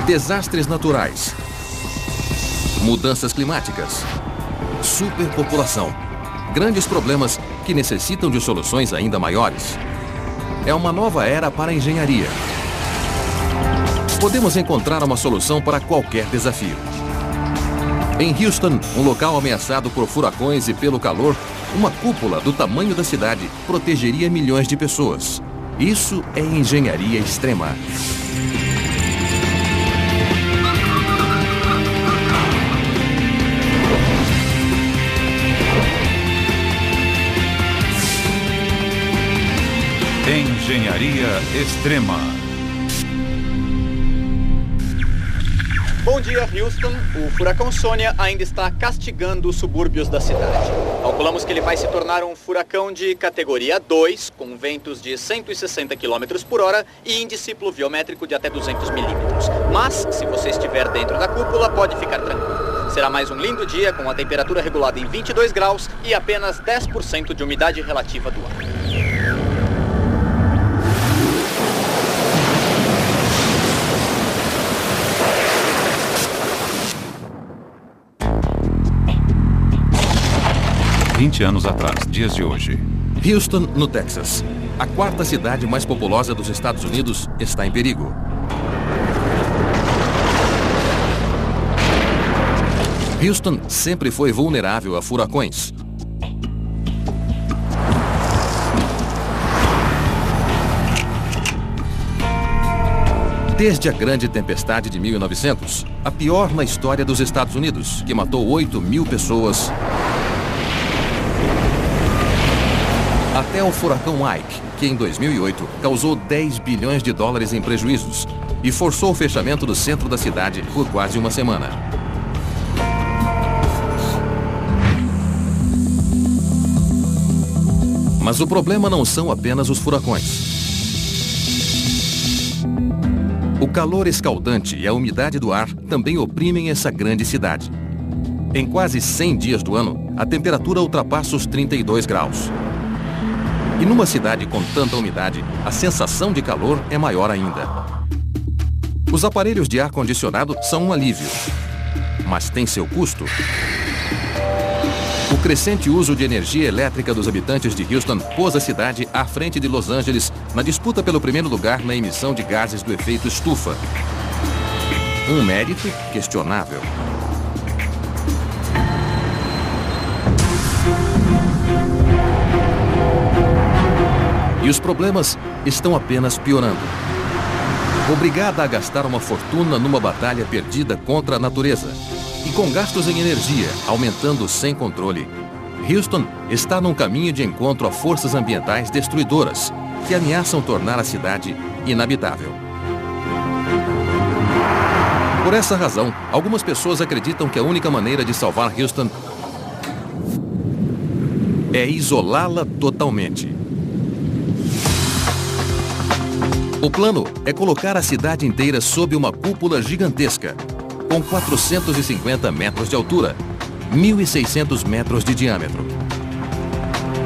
Desastres naturais, mudanças climáticas, superpopulação, grandes problemas que necessitam de soluções ainda maiores. É uma nova era para a engenharia. Podemos encontrar uma solução para qualquer desafio. Em Houston, um local ameaçado por furacões e pelo calor, uma cúpula do tamanho da cidade protegeria milhões de pessoas. Isso é engenharia extrema. Engenharia extrema. Bom dia, Houston. O furacão Sônia ainda está castigando os subúrbios da cidade. Calculamos que ele vai se tornar um furacão de categoria 2, com ventos de 160 km por hora e índice pluviométrico de até 200 milímetros. Mas, se você estiver dentro da cúpula, pode ficar tranquilo. Será mais um lindo dia com a temperatura regulada em 22 graus e apenas 10% de umidade relativa do ar. Vinte anos atrás, dias de hoje. Houston, no Texas. A quarta cidade mais populosa dos Estados Unidos está em perigo. Houston sempre foi vulnerável a furacões. Desde a grande tempestade de 1900, a pior na história dos Estados Unidos, que matou 8.000 pessoas, até o furacão Ike, que em 2008 causou 10 bilhões de dólares em prejuízos e forçou o fechamento do centro da cidade por quase uma semana. Mas o problema não são apenas os furacões. O calor escaldante e a umidade do ar também oprimem essa grande cidade. Em quase 100 dias do ano, a temperatura ultrapassa os 32 graus. E numa cidade com tanta umidade, a sensação de calor é maior ainda. Os aparelhos de ar-condicionado são um alívio, mas tem seu custo. O crescente uso de energia elétrica dos habitantes de Houston pôs a cidade à frente de Los Angeles na disputa pelo primeiro lugar na emissão de gases do efeito estufa. Um mérito questionável. E os problemas estão apenas piorando. Obrigada a gastar uma fortuna numa batalha perdida contra a natureza e com gastos em energia aumentando sem controle, Houston está num caminho de encontro a forças ambientais destruidoras que ameaçam tornar a cidade inabitável. Por essa razão, algumas pessoas acreditam que a única maneira de salvar Houston é isolá-la totalmente. O plano é colocar a cidade inteira sob uma cúpula gigantesca, com 450 metros de altura, 1.600 metros de diâmetro.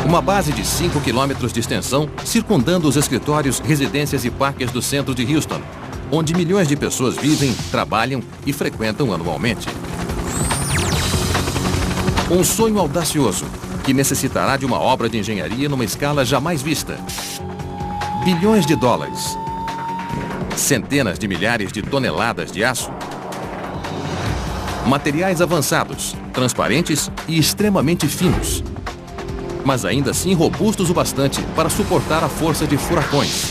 Uma base de 5 quilômetros de extensão circundando os escritórios, residências e parques do centro de Houston, onde milhões de pessoas vivem, trabalham e frequentam anualmente. Um sonho audacioso que necessitará de uma obra de engenharia numa escala jamais vista. Bilhões de dólares. Centenas de milhares de toneladas de aço. Materiais avançados, transparentes e extremamente finos. Mas ainda assim robustos o bastante para suportar a força de furacões.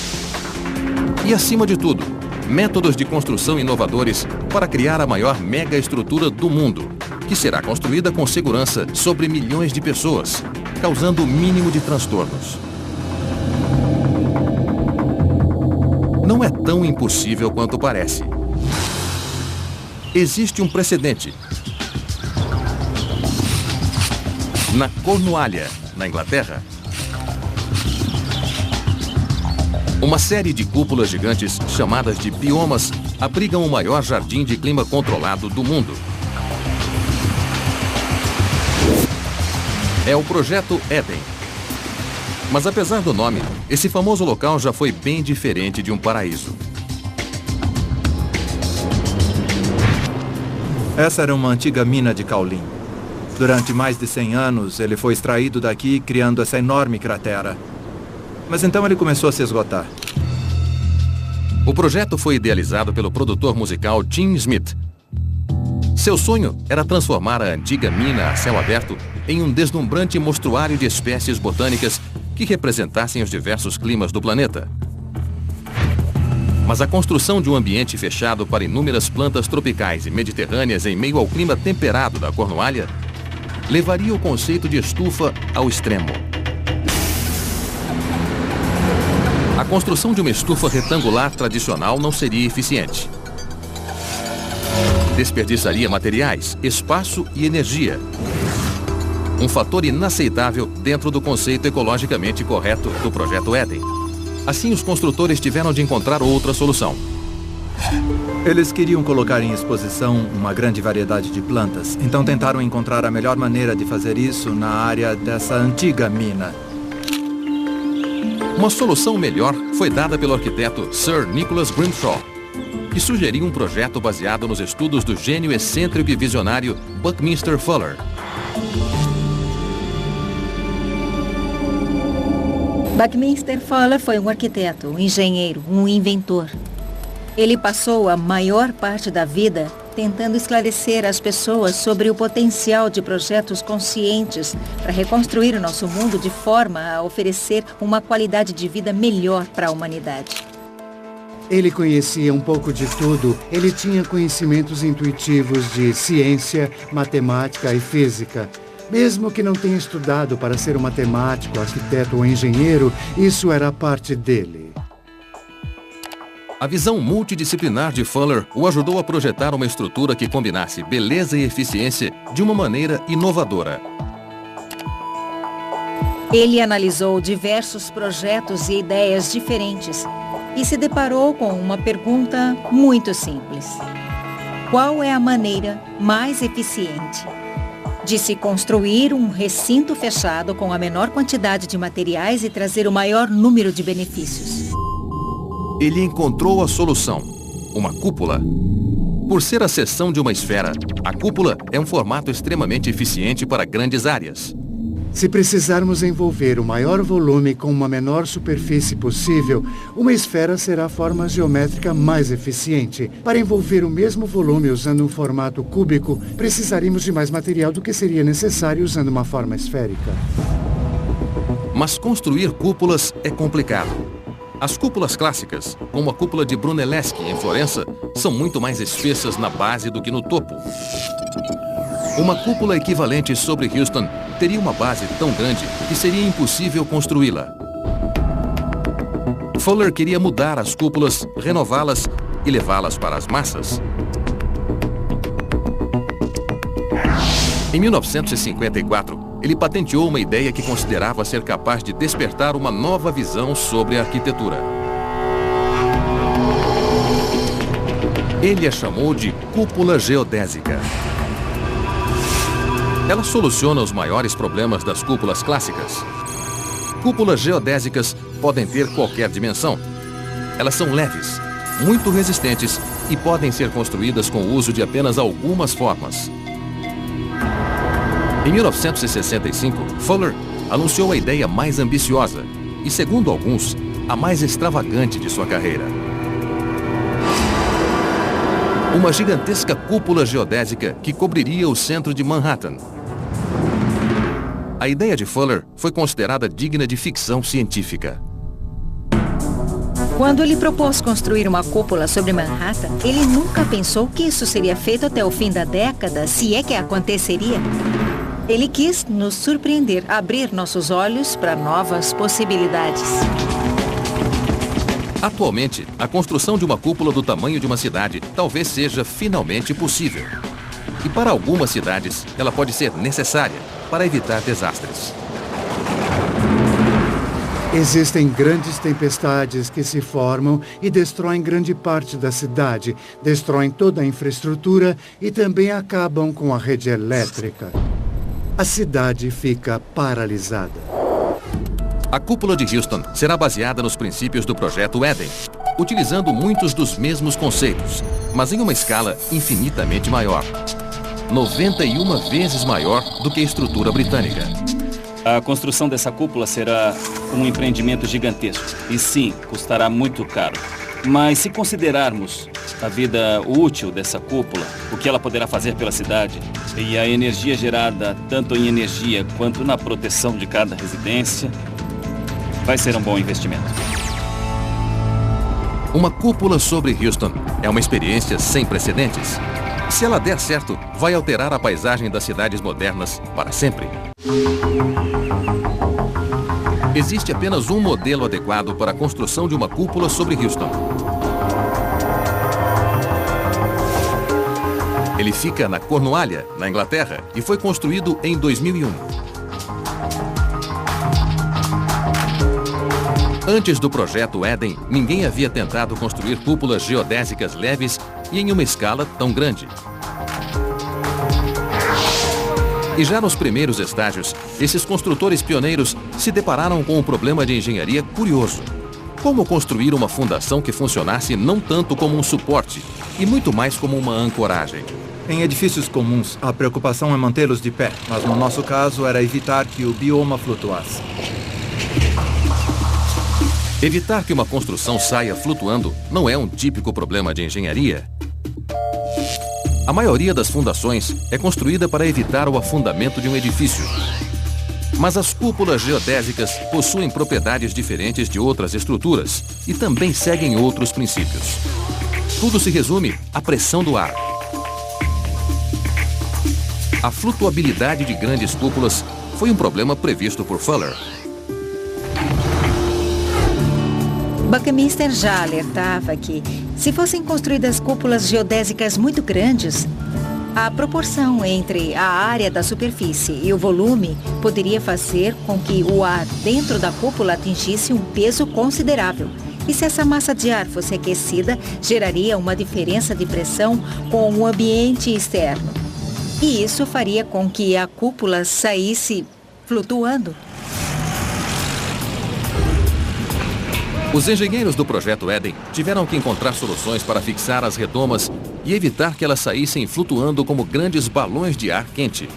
E acima de tudo, métodos de construção inovadores para criar a maior mega estrutura do mundo, que será construída com segurança sobre milhões de pessoas, causando o mínimo de transtornos. Não é tão impossível quanto parece. Existe um precedente. Na Cornualha, na Inglaterra, uma série de cúpulas gigantes, chamadas de biomas, abrigam o maior jardim de clima controlado do mundo. É o Projeto Éden. Mas apesar do nome, esse famoso local já foi bem diferente de um paraíso. Essa era uma antiga mina de caulim. Durante mais de 100 anos, ele foi extraído daqui, criando essa enorme cratera. Mas então ele começou a se esgotar. O projeto foi idealizado pelo produtor musical Tim Smith. Seu sonho era transformar a antiga mina a céu aberto em um deslumbrante mostruário de espécies botânicas que representassem os diversos climas do planeta. Mas a construção de um ambiente fechado para inúmeras plantas tropicais e mediterrâneas em meio ao clima temperado da Cornualha levaria o conceito de estufa ao extremo. A construção de uma estufa retangular tradicional não seria eficiente. Desperdiçaria materiais, espaço e energia. Um fator inaceitável dentro do conceito ecologicamente correto do Projeto Éden. Assim, os construtores tiveram de encontrar outra solução. Eles queriam colocar em exposição uma grande variedade de plantas, então tentaram encontrar a melhor maneira de fazer isso na área dessa antiga mina. Uma solução melhor foi dada pelo arquiteto Sir Nicholas Grimshaw, que sugeriu um projeto baseado nos estudos do gênio excêntrico e visionário Buckminster Fuller. Buckminster Fuller foi um arquiteto, um engenheiro, um inventor. Ele passou a maior parte da vida tentando esclarecer as pessoas sobre o potencial de projetos conscientes para reconstruir o nosso mundo de forma a oferecer uma qualidade de vida melhor para a humanidade. Ele conhecia um pouco de tudo. Ele tinha conhecimentos intuitivos de ciência, matemática e física. Mesmo que não tenha estudado para ser um matemático, arquiteto ou engenheiro, isso era parte dele. A visão multidisciplinar de Fuller o ajudou a projetar uma estrutura que combinasse beleza e eficiência de uma maneira inovadora. Ele analisou diversos projetos e ideias diferentes e se deparou com uma pergunta muito simples. Qual é a maneira mais eficiente de se construir um recinto fechado com a menor quantidade de materiais e trazer o maior número de benefícios? Ele encontrou a solução, uma cúpula. Por ser a seção de uma esfera, a cúpula é um formato extremamente eficiente para grandes áreas. Se precisarmos envolver o maior volume com uma menor superfície possível, uma esfera será a forma geométrica mais eficiente. Para envolver o mesmo volume usando um formato cúbico, precisaríamos de mais material do que seria necessário usando uma forma esférica. Mas construir cúpulas é complicado. As cúpulas clássicas, como a cúpula de Brunelleschi em Florença, são muito mais espessas na base do que no topo. Uma cúpula equivalente sobre Houston teria uma base tão grande que seria impossível construí-la. Fuller queria mudar as cúpulas, renová-las e levá-las para as massas. Em 1954, ele patenteou uma ideia que considerava ser capaz de despertar uma nova visão sobre a arquitetura. Ele a chamou de cúpula geodésica. Ela soluciona os maiores problemas das cúpulas clássicas. Cúpulas geodésicas podem ter qualquer dimensão. Elas são leves, muito resistentes e podem ser construídas com o uso de apenas algumas formas. Em 1965, Fuller anunciou a ideia mais ambiciosa e, segundo alguns, a mais extravagante de sua carreira. Uma gigantesca cúpula geodésica que cobriria o centro de Manhattan. A ideia de Fuller foi considerada digna de ficção científica. Quando ele propôs construir uma cúpula sobre Manhattan, ele nunca pensou que isso seria feito até o fim da década, se é que aconteceria. Ele quis nos surpreender, abrir nossos olhos para novas possibilidades. Atualmente, a construção de uma cúpula do tamanho de uma cidade talvez seja finalmente possível. E para algumas cidades, ela pode ser necessária para evitar desastres. Existem grandes tempestades que se formam e destroem grande parte da cidade, destroem toda a infraestrutura e também acabam com a rede elétrica. A cidade fica paralisada. A cúpula de Houston será baseada nos princípios do Projeto Éden, utilizando muitos dos mesmos conceitos, mas em uma escala infinitamente maior. 91 vezes maior do que a estrutura britânica. A construção dessa cúpula será um empreendimento gigantesco. E sim, custará muito caro. Mas se considerarmos a vida útil dessa cúpula, o que ela poderá fazer pela cidade e a energia gerada tanto em energia quanto na proteção de cada residência, vai ser um bom investimento. Uma cúpula sobre Houston é uma experiência sem precedentes. Se ela der certo, vai alterar a paisagem das cidades modernas para sempre. Existe apenas um modelo adequado para a construção de uma cúpula sobre Houston. Ele fica na Cornualha, na Inglaterra, e foi construído em 2001. Antes do projeto Eden, ninguém havia tentado construir cúpulas geodésicas leves e em uma escala tão grande. E já nos primeiros estágios, esses construtores pioneiros se depararam com um problema de engenharia curioso. Como construir uma fundação que funcionasse não tanto como um suporte, e muito mais como uma ancoragem? Em edifícios comuns, a preocupação é mantê-los de pé, mas no nosso caso era evitar que o bioma flutuasse. Evitar que uma construção saia flutuando não é um típico problema de engenharia. A maioria das fundações é construída para evitar o afundamento de um edifício. Mas as cúpulas geodésicas possuem propriedades diferentes de outras estruturas e também seguem outros princípios. Tudo se resume à pressão do ar. A flutuabilidade de grandes cúpulas foi um problema previsto por Fuller. Buckminster já alertava que, se fossem construídas cúpulas geodésicas muito grandes, a proporção entre a área da superfície e o volume poderia fazer com que o ar dentro da cúpula atingisse um peso considerável. E se essa massa de ar fosse aquecida, geraria uma diferença de pressão com o ambiente externo. E isso faria com que a cúpula saísse flutuando. Os engenheiros do projeto Eden tiveram que encontrar soluções para fixar as redomas e evitar que elas saíssem flutuando como grandes balões de ar quente.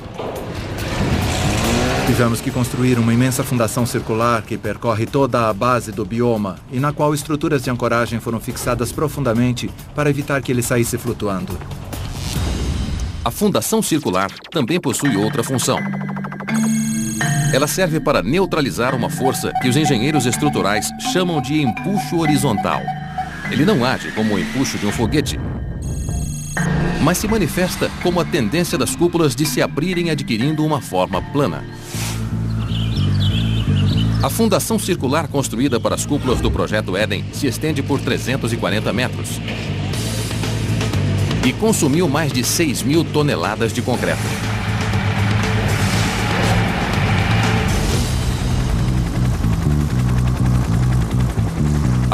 Tivemos que construir uma imensa fundação circular que percorre toda a base do bioma e na qual estruturas de ancoragem foram fixadas profundamente para evitar que ele saísse flutuando. A fundação circular também possui outra função. Ela serve para neutralizar uma força que os engenheiros estruturais chamam de empuxo horizontal. Ele não age como o empuxo de um foguete, mas se manifesta como a tendência das cúpulas de se abrirem adquirindo uma forma plana. A fundação circular construída para as cúpulas do projeto Eden se estende por 340 metros e consumiu mais de 6.000 toneladas de concreto.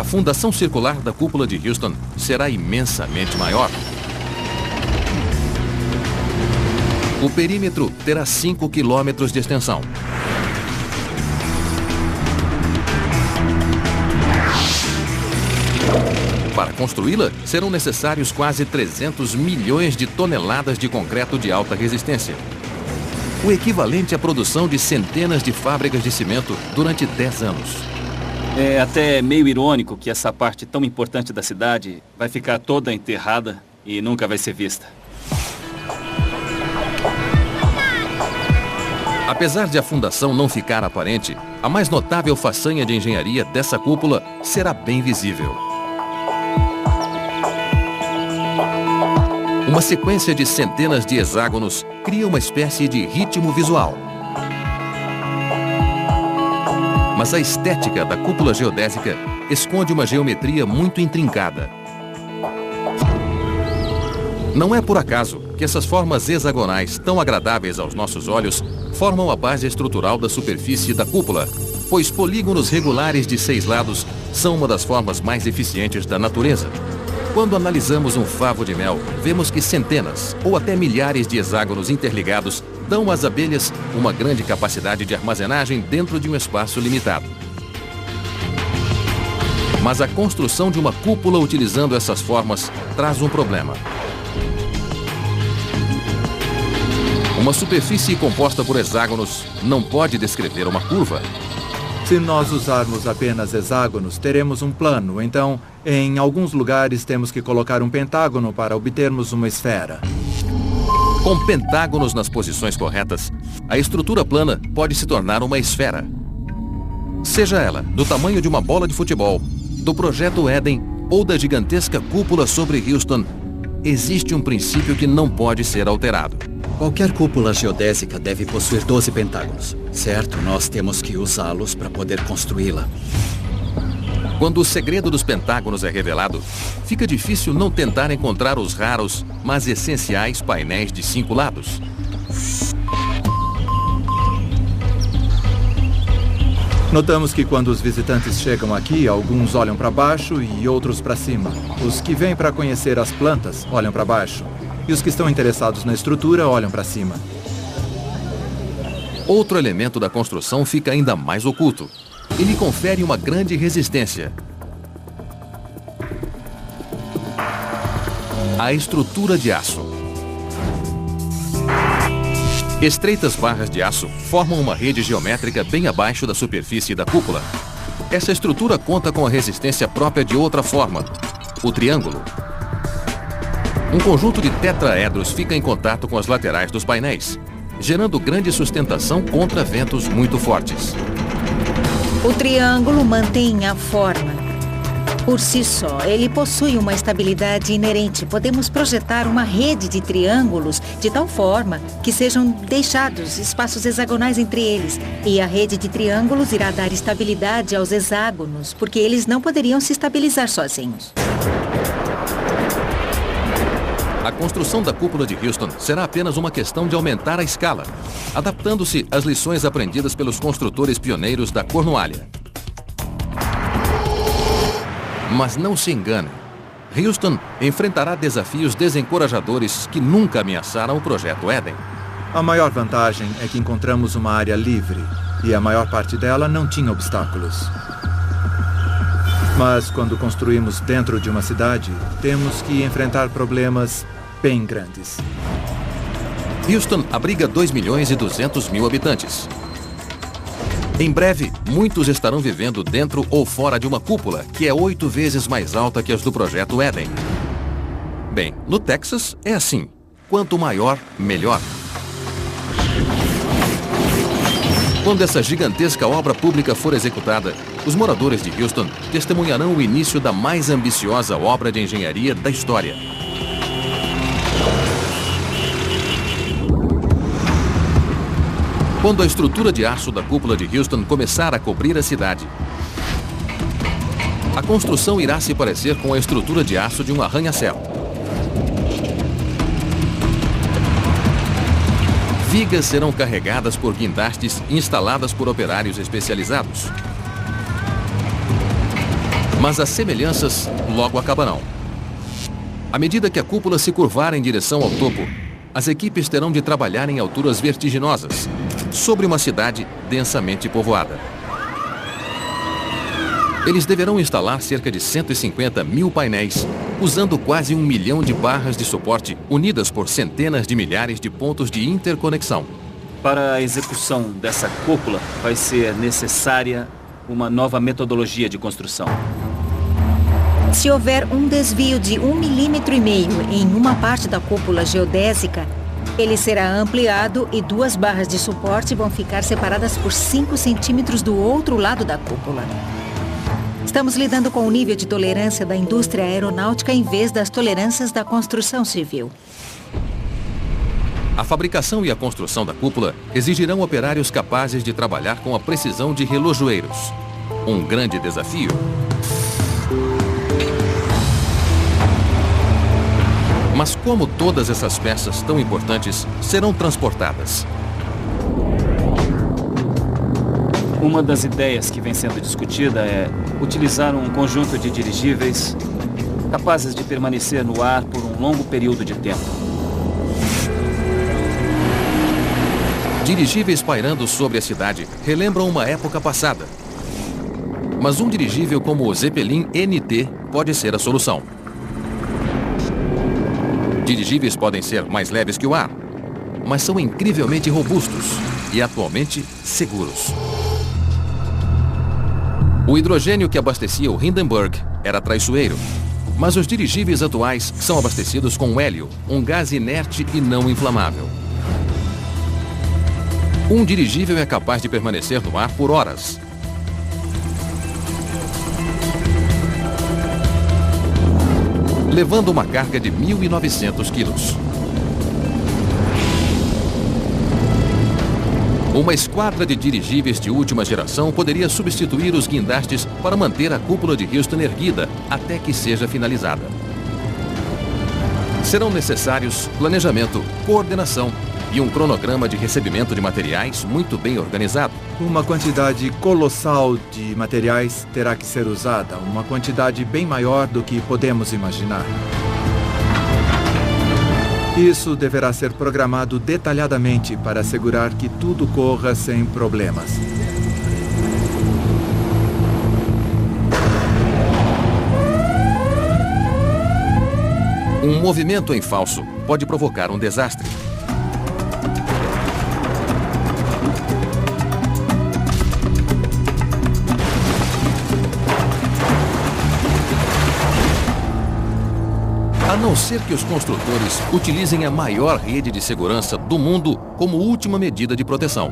A fundação circular da cúpula de Houston será imensamente maior. O perímetro terá 5 quilômetros de extensão. Para construí-la, serão necessários quase 300 milhões de toneladas de concreto de alta resistência. O equivalente à produção de centenas de fábricas de cimento durante 10 anos. É até meio irônico que essa parte tão importante da cidade vai ficar toda enterrada e nunca vai ser vista. Apesar de a fundação não ficar aparente, a mais notável façanha de engenharia dessa cúpula será bem visível. Uma sequência de centenas de hexágonos cria uma espécie de ritmo visual. Mas a estética da cúpula geodésica esconde uma geometria muito intrincada. Não é por acaso que essas formas hexagonais tão agradáveis aos nossos olhos formam a base estrutural da superfície da cúpula, pois polígonos regulares de 6 lados são uma das formas mais eficientes da natureza. Quando analisamos um favo de mel, vemos que centenas ou até milhares de hexágonos interligados dão às abelhas uma grande capacidade de armazenagem dentro de um espaço limitado. Mas a construção de uma cúpula utilizando essas formas traz um problema. Uma superfície composta por hexágonos não pode descrever uma curva. Se nós usarmos apenas hexágonos, teremos um plano. Então, em alguns lugares, temos que colocar um pentágono para obtermos uma esfera. Com pentágonos nas posições corretas, a estrutura plana pode se tornar uma esfera. Seja ela do tamanho de uma bola de futebol, do projeto Éden ou da gigantesca cúpula sobre Houston, existe um princípio que não pode ser alterado. Qualquer cúpula geodésica deve possuir 12 pentágonos. Certo, nós temos que usá-los para poder construí-la. Quando o segredo dos pentágonos é revelado, fica difícil não tentar encontrar os raros, mas essenciais painéis de 5 lados. Notamos que quando os visitantes chegam aqui, alguns olham para baixo e outros para cima. Os que vêm para conhecer as plantas olham para baixo. E os que estão interessados na estrutura olham para cima. Outro elemento da construção fica ainda mais oculto. Ele confere uma grande resistência. A estrutura de aço. Estreitas barras de aço formam uma rede geométrica bem abaixo da superfície da cúpula. Essa estrutura conta com a resistência própria de outra forma, o triângulo. Um conjunto de tetraedros fica em contato com as laterais dos painéis, gerando grande sustentação contra ventos muito fortes. O triângulo mantém a forma. Por si só, ele possui uma estabilidade inerente. Podemos projetar uma rede de triângulos de tal forma que sejam deixados espaços hexagonais entre eles. E a rede de triângulos irá dar estabilidade aos hexágonos, porque eles não poderiam se estabilizar sozinhos. A construção da cúpula de Houston será apenas uma questão de aumentar a escala, adaptando-se às lições aprendidas pelos construtores pioneiros da Cornualha. Mas não se engane, Houston enfrentará desafios desencorajadores que nunca ameaçaram o projeto Éden. A maior vantagem é que encontramos uma área livre, e a maior parte dela não tinha obstáculos. Mas quando construímos dentro de uma cidade, temos que enfrentar problemas bem grandes. Houston abriga 2.200.000 habitantes. Em breve, muitos estarão vivendo dentro ou fora de uma cúpula, que é 8 vezes mais alta que as do projeto Éden. Bem, no Texas é assim. Quanto maior, melhor. Quando essa gigantesca obra pública for executada, os moradores de Houston testemunharão o início da mais ambiciosa obra de engenharia da história. Quando a estrutura de aço da cúpula de Houston começar a cobrir a cidade, a construção irá se parecer com a estrutura de aço de um arranha-céu. Vigas serão carregadas por guindastes instaladas por operários especializados. Mas as semelhanças logo acabarão. À medida que a cúpula se curvar em direção ao topo, as equipes terão de trabalhar em alturas vertiginosas, sobre uma cidade densamente povoada. Eles deverão instalar cerca de 150.000 painéis, usando quase 1 milhão de barras de suporte unidas por centenas de milhares de pontos de interconexão. Para a execução dessa cúpula, vai ser necessária uma nova metodologia de construção. Se houver um desvio de 1,5 milímetro em uma parte da cúpula geodésica, ele será ampliado e 2 barras de suporte vão ficar separadas por 5 centímetros do outro lado da cúpula. Estamos lidando com o nível de tolerância da indústria aeronáutica em vez das tolerâncias da construção civil. A fabricação e a construção da cúpula exigirão operários capazes de trabalhar com a precisão de relojoeiros. Um grande desafio. Mas como todas essas peças tão importantes serão transportadas? Uma das ideias que vem sendo discutida é utilizar um conjunto de dirigíveis capazes de permanecer no ar por um longo período de tempo. Dirigíveis pairando sobre a cidade relembram uma época passada. Mas um dirigível como o Zeppelin NT pode ser a solução. Dirigíveis podem ser mais leves que o ar, mas são incrivelmente robustos e atualmente seguros. O hidrogênio que abastecia o Hindenburg era traiçoeiro, mas os dirigíveis atuais são abastecidos com hélio, um gás inerte e não inflamável. Um dirigível é capaz de permanecer no ar por horas. Levando uma carga de 1.900 quilos. Uma esquadra de dirigíveis de última geração poderia substituir os guindastes para manter a cúpula de Houston erguida até que seja finalizada. Serão necessários planejamento, coordenação e um cronograma de recebimento de materiais muito bem organizado. Uma quantidade colossal de materiais terá que ser usada, uma quantidade bem maior do que podemos imaginar. Isso deverá ser programado detalhadamente para assegurar que tudo corra sem problemas. Um movimento em falso pode provocar um desastre. A não ser que os construtores utilizem a maior rede de segurança do mundo como última medida de proteção.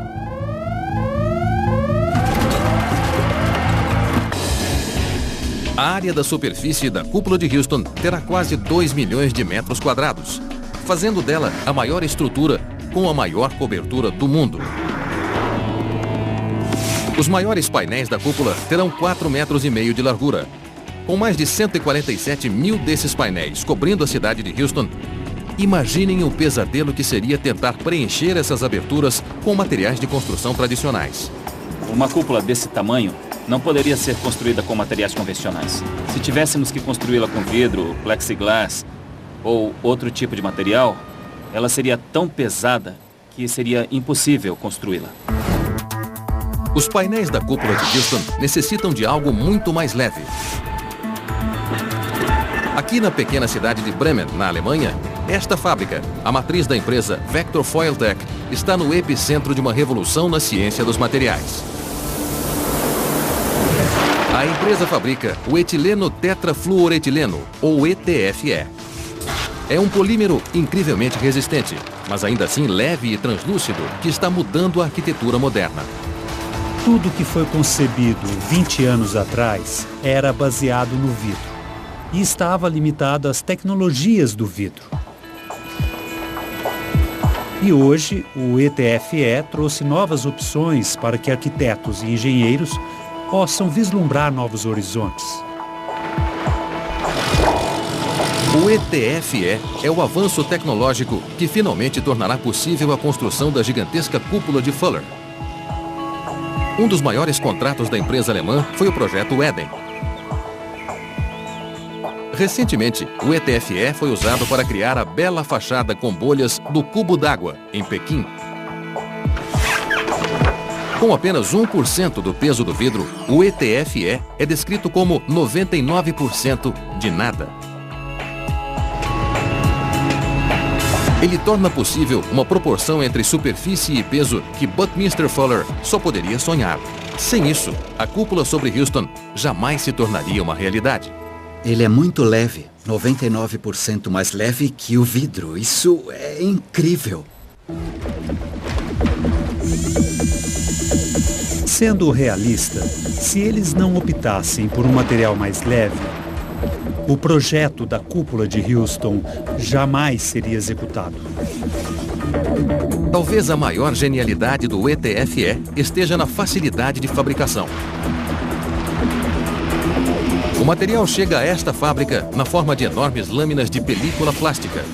A área da superfície da cúpula de Houston terá quase 2 milhões de metros quadrados, fazendo dela a maior estrutura com a maior cobertura do mundo. Os maiores painéis da cúpula terão 4,5 metros de largura. Com mais de 147 mil desses painéis cobrindo a cidade de Houston, imaginem o pesadelo que seria tentar preencher essas aberturas com materiais de construção tradicionais. Uma cúpula desse tamanho não poderia ser construída com materiais convencionais. Se tivéssemos que construí-la com vidro, plexiglass ou outro tipo de material, ela seria tão pesada que seria impossível construí-la. Os painéis da cúpula de Houston necessitam de algo muito mais leve. Aqui na pequena cidade de Bremen, na Alemanha, esta fábrica, a matriz da empresa Vector Foiltech, está no epicentro de uma revolução na ciência dos materiais. A empresa fabrica o etileno tetrafluoretileno, ou ETFE. É um polímero incrivelmente resistente, mas ainda assim leve e translúcido, que está mudando a arquitetura moderna. Tudo que foi concebido 20 anos atrás era baseado no vidro e estava limitado às tecnologias do vidro. E hoje, o ETFE trouxe novas opções para que arquitetos e engenheiros possam vislumbrar novos horizontes. O ETFE é o avanço tecnológico que finalmente tornará possível a construção da gigantesca cúpula de Fuller. Um dos maiores contratos da empresa alemã foi o projeto Eden. Recentemente, o ETFE foi usado para criar a bela fachada com bolhas do Cubo d'Água, em Pequim. Com apenas 1% do peso do vidro, o ETFE é descrito como 99% de nada. Ele torna possível uma proporção entre superfície e peso que Buckminster Fuller só poderia sonhar. Sem isso, a cúpula sobre Houston jamais se tornaria uma realidade. Ele é muito leve, 99% mais leve que o vidro. Isso é incrível. Sendo realista, se eles não optassem por um material mais leve, o projeto da cúpula de Houston jamais seria executado. Talvez a maior genialidade do ETFE esteja na facilidade de fabricação. O material chega a esta fábrica na forma de enormes lâminas de película plástica.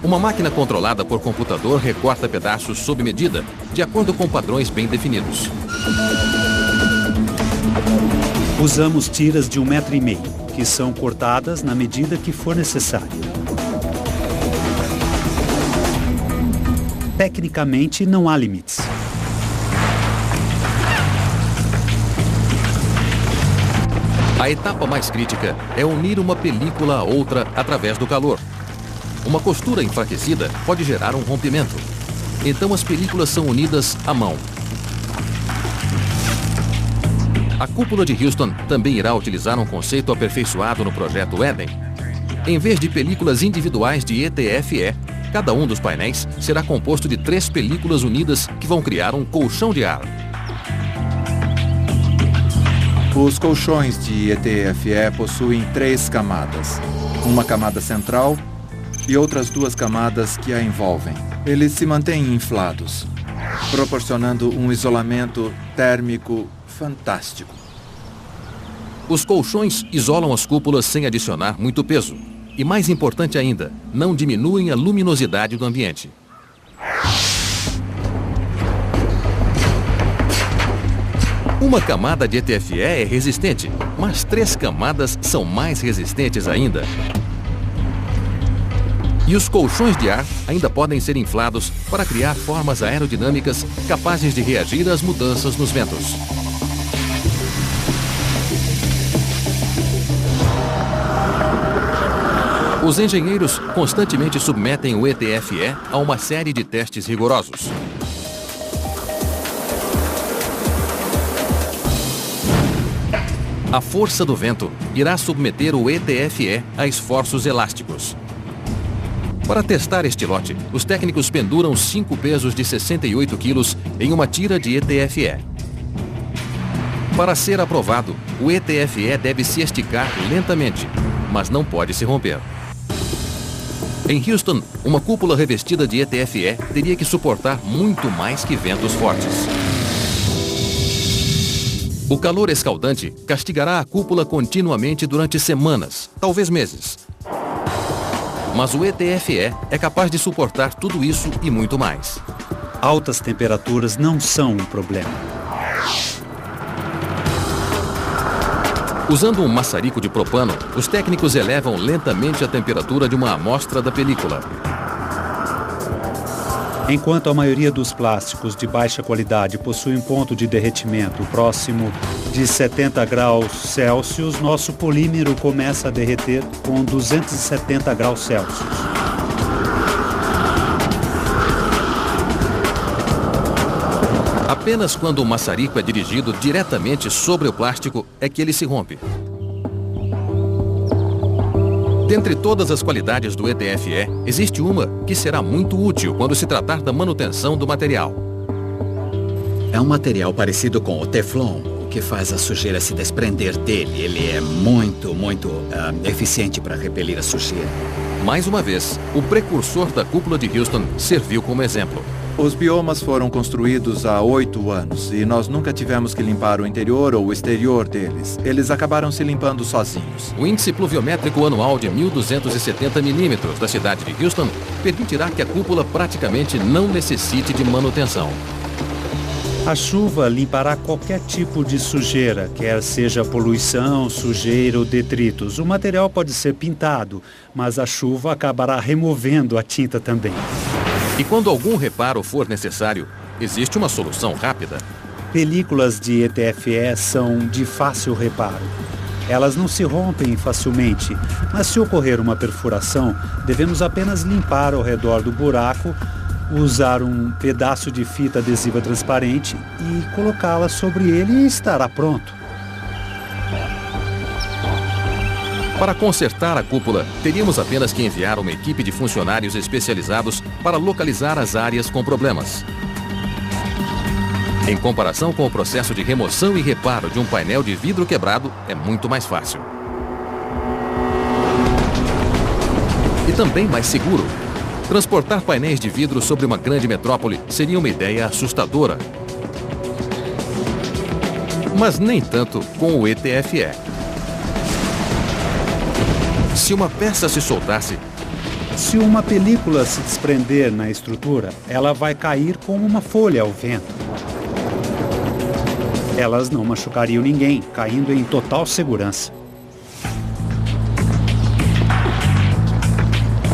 Uma máquina controlada por computador recorta pedaços sob medida, de acordo com padrões bem definidos. Usamos tiras de 1,5 metro, que são cortadas na medida que for necessário. Tecnicamente, não há limites. A etapa mais crítica é unir uma película a outra através do calor. Uma costura enfraquecida pode gerar um rompimento. então as películas são unidas à mão. A cúpula de Houston também irá utilizar um conceito aperfeiçoado no projeto Eden. Em vez de películas individuais de ETFE, cada um dos painéis será composto de 3 películas unidas que vão criar um colchão de ar. Os colchões de ETFE possuem 3 camadas. Uma camada central e outras 2 camadas que a envolvem. Eles se mantêm inflados, proporcionando um isolamento térmico fantástico. Os colchões isolam as cúpulas sem adicionar muito peso. E mais importante ainda, não diminuem a luminosidade do ambiente. Uma camada de ETFE é resistente, mas 3 camadas são mais resistentes ainda. E os colchões de ar ainda podem ser inflados para criar formas aerodinâmicas capazes de reagir às mudanças nos ventos. Os engenheiros constantemente submetem o ETFE a uma série de testes rigorosos. A força do vento irá submeter o ETFE a esforços elásticos. Para testar este lote, os técnicos penduram 5 pesos de 68 quilos em uma tira de ETFE. Para ser aprovado, o ETFE deve se esticar lentamente, mas não pode se romper. Em Houston, uma cúpula revestida de ETFE teria que suportar muito mais que ventos fortes. O calor escaldante castigará a cúpula continuamente durante semanas, talvez meses. Mas o ETFE é capaz de suportar tudo isso e muito mais. Altas temperaturas não são um problema. Usando um maçarico de propano, os técnicos elevam lentamente a temperatura de uma amostra da película. Enquanto a maioria dos plásticos de baixa qualidade possui um ponto de derretimento próximo de 70 graus Celsius, nosso polímero começa a derreter com 270 graus Celsius. Apenas quando o maçarico é dirigido diretamente sobre o plástico é que ele se rompe. Dentre todas as qualidades do ETFE, existe uma que será muito útil quando se tratar da manutenção do material. É um material parecido com o Teflon, o que faz a sujeira se desprender dele. Ele é muito eficiente para repelir a sujeira. Mais uma vez, o precursor da cúpula de Houston serviu como exemplo. Os biomas foram construídos há 8 anos e nós nunca tivemos que limpar o interior ou o exterior deles. Eles acabaram se limpando sozinhos. O índice pluviométrico anual de 1.270 milímetros da cidade de Houston permitirá que a cúpula praticamente não necessite de manutenção. A chuva limpará qualquer tipo de sujeira, quer seja poluição, sujeira ou detritos. O material pode ser pintado, mas a chuva acabará removendo a tinta também. E quando algum reparo for necessário, existe uma solução rápida. Películas de ETFE são de fácil reparo. Elas não se rompem facilmente, mas se ocorrer uma perfuração, devemos apenas limpar ao redor do buraco, usar um pedaço de fita adesiva transparente e colocá-la sobre ele e estará pronto. Para consertar a cúpula, teríamos apenas que enviar uma equipe de funcionários especializados para localizar as áreas com problemas. Em comparação com o processo de remoção e reparo de um painel de vidro quebrado, é muito mais fácil. E também mais seguro. Transportar painéis de vidro sobre uma grande metrópole seria uma ideia assustadora. Mas nem tanto com o ETFE. Se uma peça se soltasse... Se uma película se desprender na estrutura, ela vai cair como uma folha ao vento. Elas não machucariam ninguém, caindo em total segurança.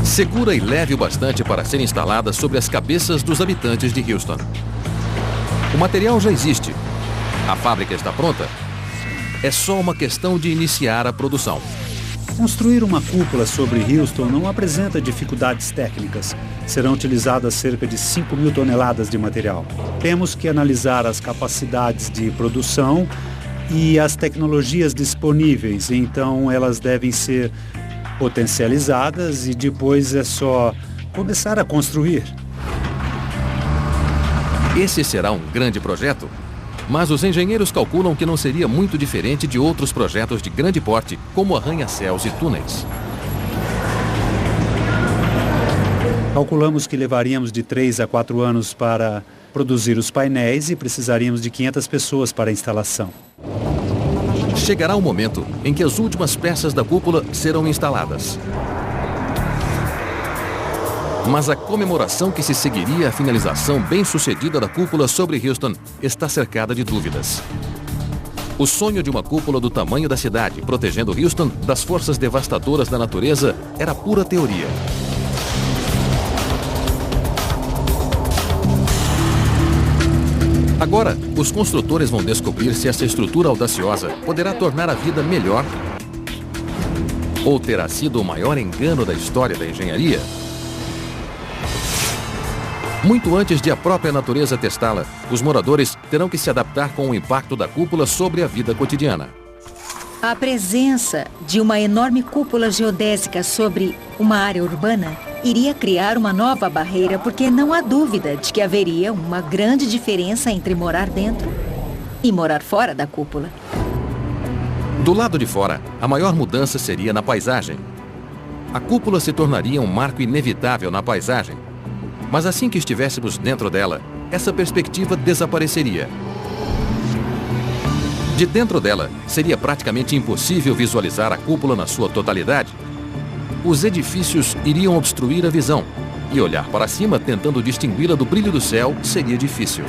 Segura e leve o bastante para ser instalada sobre as cabeças dos habitantes de Houston. O material já existe. A fábrica está pronta. É só uma questão de iniciar a produção. Construir uma cúpula sobre Houston não apresenta dificuldades técnicas. Serão utilizadas cerca de 5.000 toneladas de material. Temos que analisar as capacidades de produção e as tecnologias disponíveis, então elas devem ser potencializadas e depois é só começar a construir. Esse será um grande projeto, mas os engenheiros calculam que não seria muito diferente de outros projetos de grande porte, como arranha-céus e túneis. Calculamos que levaríamos de 3 a 4 anos para produzir os painéis e precisaríamos de 500 pessoas para a instalação. Chegará o momento em que as últimas peças da cúpula serão instaladas. Mas a comemoração que se seguiria à finalização bem-sucedida da cúpula sobre Houston está cercada de dúvidas. O sonho de uma cúpula do tamanho da cidade, protegendo Houston das forças devastadoras da natureza, era pura teoria. Agora, os construtores vão descobrir se essa estrutura audaciosa poderá tornar a vida melhor ou terá sido o maior engano da história da engenharia. Muito antes de a própria natureza testá-la, os moradores terão que se adaptar com o impacto da cúpula sobre a vida cotidiana. A presença de uma enorme cúpula geodésica sobre uma área urbana iria criar uma nova barreira, porque não há dúvida de que haveria uma grande diferença entre morar dentro e morar fora da cúpula. Do lado de fora, a maior mudança seria na paisagem. A cúpula se tornaria um marco inevitável na paisagem. Mas assim que estivéssemos dentro dela, essa perspectiva desapareceria. De dentro dela, seria praticamente impossível visualizar a cúpula na sua totalidade. Os edifícios iriam obstruir a visão, e olhar para cima tentando distingui-la do brilho do céu seria difícil.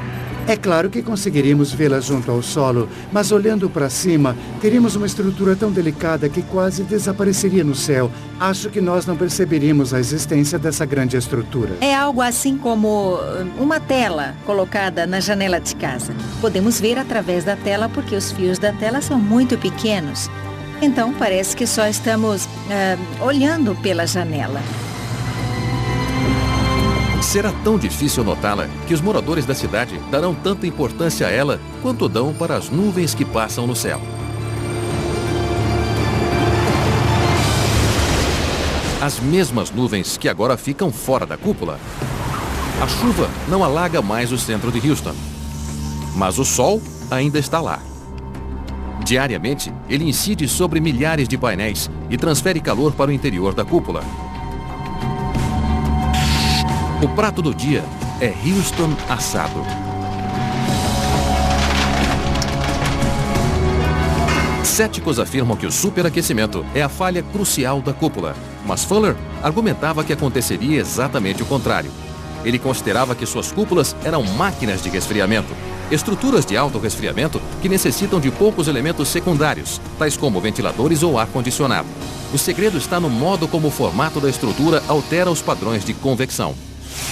É claro que conseguiríamos vê-la junto ao solo, mas olhando para cima, teríamos uma estrutura tão delicada que quase desapareceria no céu. Acho que nós não perceberíamos a existência dessa grande estrutura. É algo assim como uma tela colocada na janela de casa. Podemos ver através da tela porque os fios da tela são muito pequenos. Então parece que só estamos olhando pela janela. Será tão difícil notá-la que os moradores da cidade darão tanta importância a ela quanto dão para as nuvens que passam no céu. As mesmas nuvens que agora ficam fora da cúpula. A chuva não alaga mais o centro de Houston, mas o sol ainda está lá. Diariamente, ele incide sobre milhares de painéis e transfere calor para o interior da cúpula. O prato do dia é Houston assado. Céticos afirmam que o superaquecimento é a falha crucial da cúpula, mas Fuller argumentava que aconteceria exatamente o contrário. Ele considerava que suas cúpulas eram máquinas de resfriamento, estruturas de alto resfriamento que necessitam de poucos elementos secundários, tais como ventiladores ou ar-condicionado. O segredo está no modo como o formato da estrutura altera os padrões de convecção.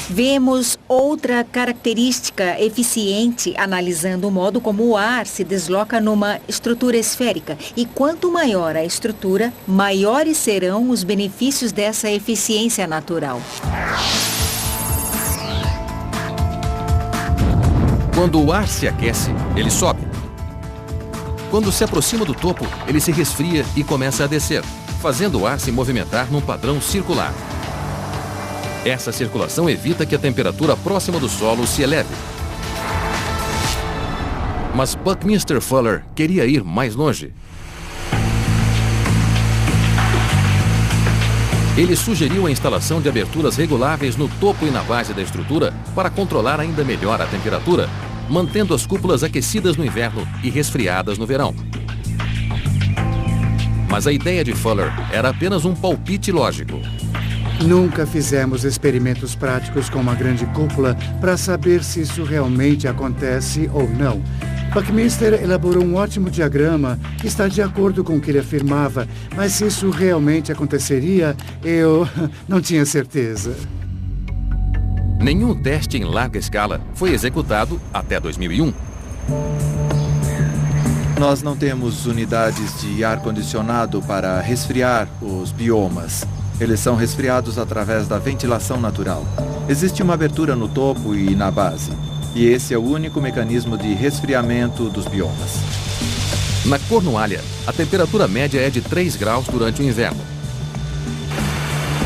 Vemos outra característica eficiente analisando o modo como o ar se desloca numa estrutura esférica. E quanto maior a estrutura, maiores serão os benefícios dessa eficiência natural. Quando o ar se aquece, ele sobe. Quando se aproxima do topo, ele se resfria e começa a descer, fazendo o ar se movimentar num padrão circular. Essa circulação evita que a temperatura próxima do solo se eleve. Mas Buckminster Fuller queria ir mais longe. Ele sugeriu a instalação de aberturas reguláveis no topo e na base da estrutura para controlar ainda melhor a temperatura, mantendo as cúpulas aquecidas no inverno e resfriadas no verão. Mas a ideia de Fuller era apenas um palpite lógico. Nunca fizemos experimentos práticos com uma grande cúpula para saber se isso realmente acontece ou não. Buckminster elaborou um ótimo diagrama que está de acordo com o que ele afirmava, mas se isso realmente aconteceria, eu não tinha certeza. Nenhum teste em larga escala foi executado até 2001. Nós não temos unidades de ar-condicionado para resfriar os biomas. Eles são resfriados através da ventilação natural. Existe uma abertura no topo e na base. E esse é o único mecanismo de resfriamento dos biomas. Na Cornualha, a temperatura média é de 3 graus durante o inverno.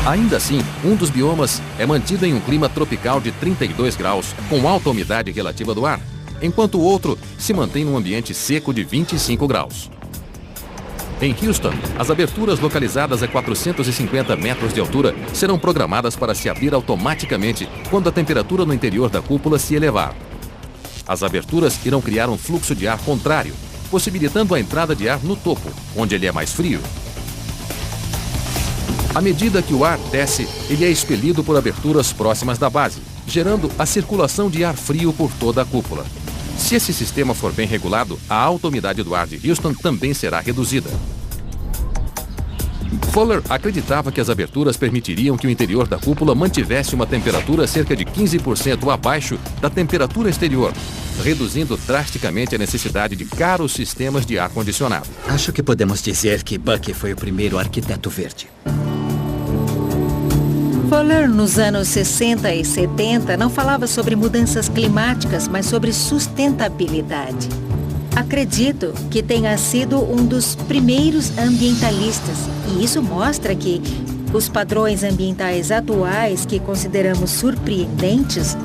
Ainda assim, um dos biomas é mantido em um clima tropical de 32 graus, com alta umidade relativa do ar, enquanto o outro se mantém num ambiente seco de 25 graus. Em Houston, as aberturas localizadas a 450 metros de altura serão programadas para se abrir automaticamente quando a temperatura no interior da cúpula se elevar. As aberturas irão criar um fluxo de ar contrário, possibilitando a entrada de ar no topo, onde ele é mais frio. À medida que o ar desce, ele é expelido por aberturas próximas da base, gerando a circulação de ar frio por toda a cúpula. Se esse sistema for bem regulado, a alta umidade do ar de Houston também será reduzida. Fuller acreditava que as aberturas permitiriam que o interior da cúpula mantivesse uma temperatura cerca de 15% abaixo da temperatura exterior, reduzindo drasticamente a necessidade de caros sistemas de ar-condicionado. Acho que podemos dizer que Bucky foi o primeiro arquiteto verde. Fuller, nos anos 60 e 70, não falava sobre mudanças climáticas, mas sobre sustentabilidade. Acredito que tenha sido um dos primeiros ambientalistas, e isso mostra que os padrões ambientais atuais, que consideramos surpreendentes,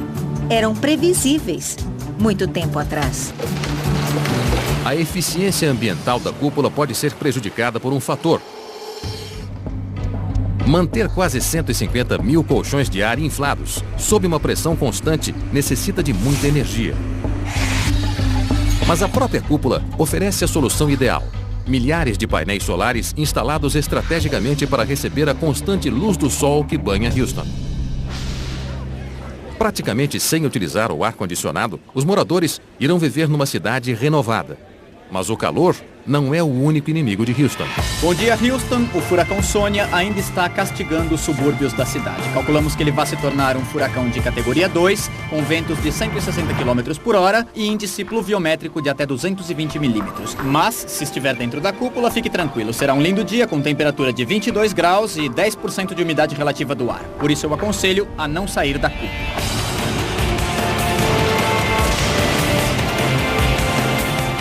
eram previsíveis muito tempo atrás. A eficiência ambiental da cúpula pode ser prejudicada por um fator. Manter quase 150 mil colchões de ar inflados, sob uma pressão constante, necessita de muita energia. Mas a própria cúpula oferece a solução ideal. Milhares de painéis solares instalados estrategicamente para receber a constante luz do sol que banha Houston. Praticamente sem utilizar o ar-condicionado, os moradores irão viver numa cidade renovada. Mas o calor não é o único inimigo de Houston. Bom dia, Houston. O furacão Sônia ainda está castigando os subúrbios da cidade. Calculamos que ele vai se tornar um furacão de categoria 2, com ventos de 160 km por hora e índice pluviométrico de até 220 milímetros. Mas, se estiver dentro da cúpula, fique tranquilo. Será um lindo dia com temperatura de 22 graus e 10% de umidade relativa do ar. Por isso eu aconselho a não sair da cúpula.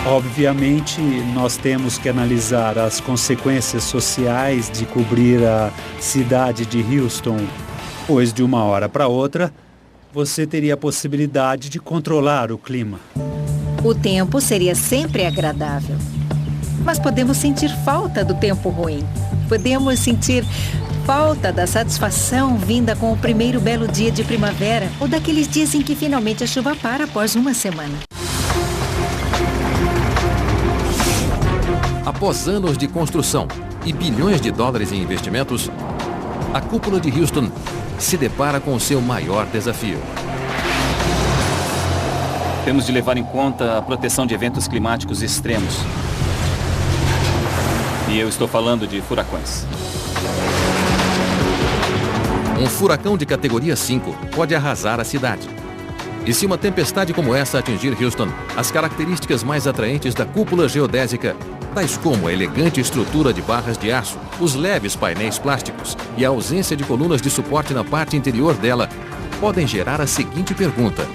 Obviamente, nós temos que analisar as consequências sociais de cobrir a cidade de Houston, pois de uma hora para outra, você teria a possibilidade de controlar o clima. O tempo seria sempre agradável, mas podemos sentir falta do tempo ruim. Podemos sentir falta da satisfação vinda com o primeiro belo dia de primavera ou daqueles dias em que finalmente a chuva para após uma semana. Após anos de construção e bilhões de dólares em investimentos, a cúpula de Houston se depara com o seu maior desafio. Temos de levar em conta a proteção de eventos climáticos extremos. E eu estou falando de furacões. Um furacão de categoria 5 pode arrasar a cidade. E se uma tempestade como essa atingir Houston, as características mais atraentes da cúpula geodésica, tais como a elegante estrutura de barras de aço, os leves painéis plásticos e a ausência de colunas de suporte na parte interior dela, podem gerar a seguinte pergunta: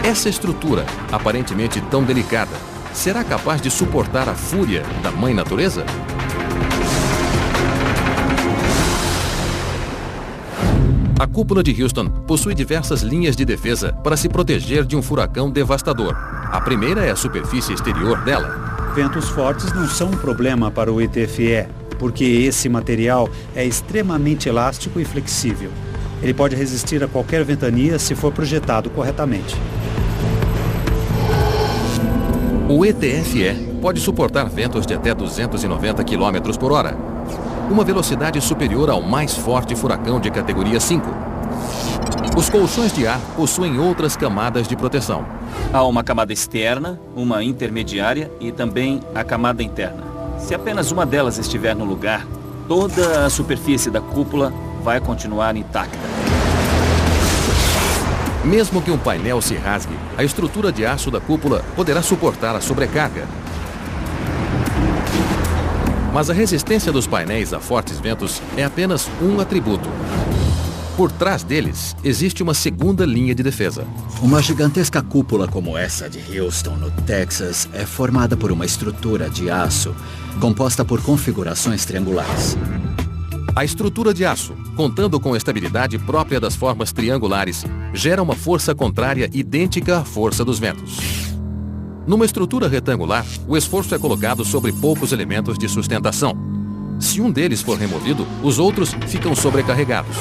essa estrutura, aparentemente tão delicada, será capaz de suportar a fúria da Mãe Natureza? A cúpula de Houston possui diversas linhas de defesa para se proteger de um furacão devastador. A primeira é a superfície exterior dela. Ventos fortes não são um problema para o ETFE, porque esse material é extremamente elástico e flexível. Ele pode resistir a qualquer ventania se for projetado corretamente. O ETFE pode suportar ventos de até 290 km por hora, uma velocidade superior ao mais forte furacão de categoria 5. Os colchões de ar possuem outras camadas de proteção. Há uma camada externa, uma intermediária e também a camada interna. Se apenas uma delas estiver no lugar, toda a superfície da cúpula vai continuar intacta. Mesmo que um painel se rasgue, a estrutura de aço da cúpula poderá suportar a sobrecarga. Mas a resistência dos painéis a fortes ventos é apenas um atributo. Por trás deles, existe uma segunda linha de defesa. Uma gigantesca cúpula como essa de Houston, no Texas, é formada por uma estrutura de aço composta por configurações triangulares. A estrutura de aço, contando com a estabilidade própria das formas triangulares, gera uma força contrária idêntica à força dos ventos. Numa estrutura retangular, o esforço é colocado sobre poucos elementos de sustentação. Se um deles for removido, os outros ficam sobrecarregados.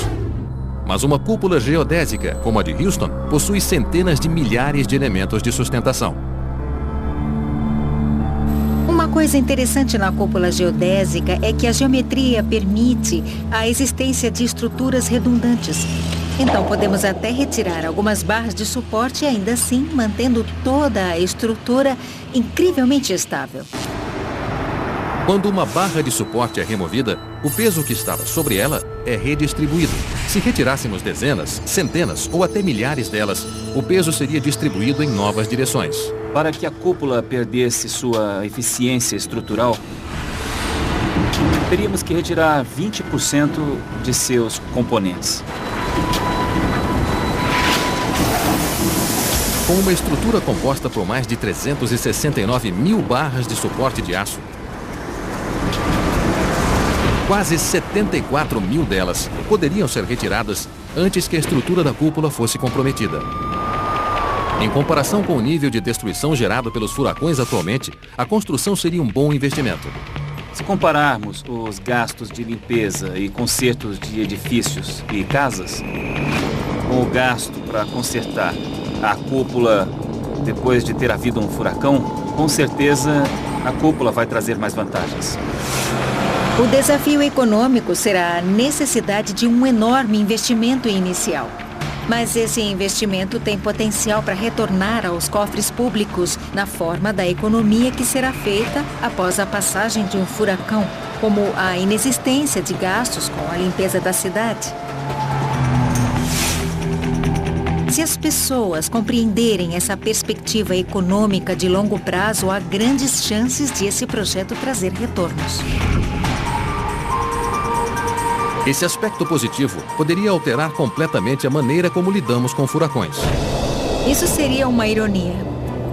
Mas uma cúpula geodésica, como a de Houston, possui centenas de milhares de elementos de sustentação. Uma coisa interessante na cúpula geodésica é que a geometria permite a existência de estruturas redundantes. Então, podemos até retirar algumas barras de suporte e ainda assim mantendo toda a estrutura incrivelmente estável. Quando uma barra de suporte é removida, o peso que estava sobre ela é redistribuído. Se retirássemos dezenas, centenas ou até milhares delas, o peso seria distribuído em novas direções. Para que a cúpula perdesse sua eficiência estrutural, teríamos que retirar 20% de seus componentes. Com uma estrutura composta por mais de 369 mil barras de suporte de aço, quase 74 mil delas poderiam ser retiradas antes que a estrutura da cúpula fosse comprometida. Em comparação com o nível de destruição gerado pelos furacões atualmente, a construção seria um bom investimento. Se compararmos os gastos de limpeza e consertos de edifícios e casas com o gasto para consertar a cúpula depois de ter havido um furacão, com certeza a cúpula vai trazer mais vantagens. O desafio econômico será a necessidade de um enorme investimento inicial. Mas esse investimento tem potencial para retornar aos cofres públicos na forma da economia que será feita após a passagem de um furacão, como a inexistência de gastos com a limpeza da cidade. Se as pessoas compreenderem essa perspectiva econômica de longo prazo, há grandes chances de esse projeto trazer retornos. Esse aspecto positivo poderia alterar completamente a maneira como lidamos com furacões. Isso seria uma ironia,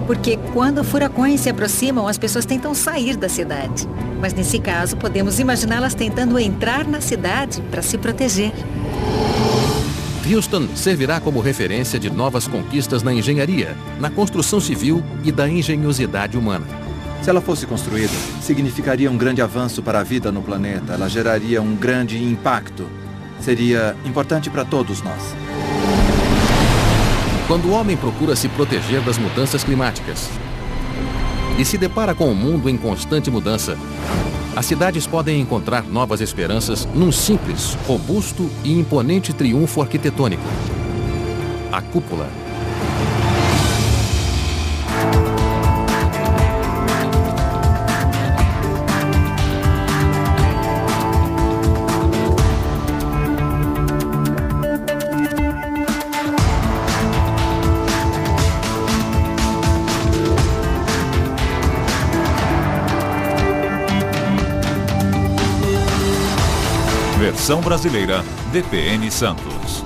porque quando furacões se aproximam, as pessoas tentam sair da cidade. Mas nesse caso, podemos imaginá-las tentando entrar na cidade para se proteger. Houston servirá como referência de novas conquistas na engenharia, na construção civil e da engenhosidade humana. Se ela fosse construída, significaria um grande avanço para a vida no planeta. Ela geraria um grande impacto. Seria importante para todos nós. Quando o homem procura se proteger das mudanças climáticas e se depara com um mundo em constante mudança, as cidades podem encontrar novas esperanças num simples, robusto e imponente triunfo arquitetônico: a cúpula. Versão brasileira, DPN Santos.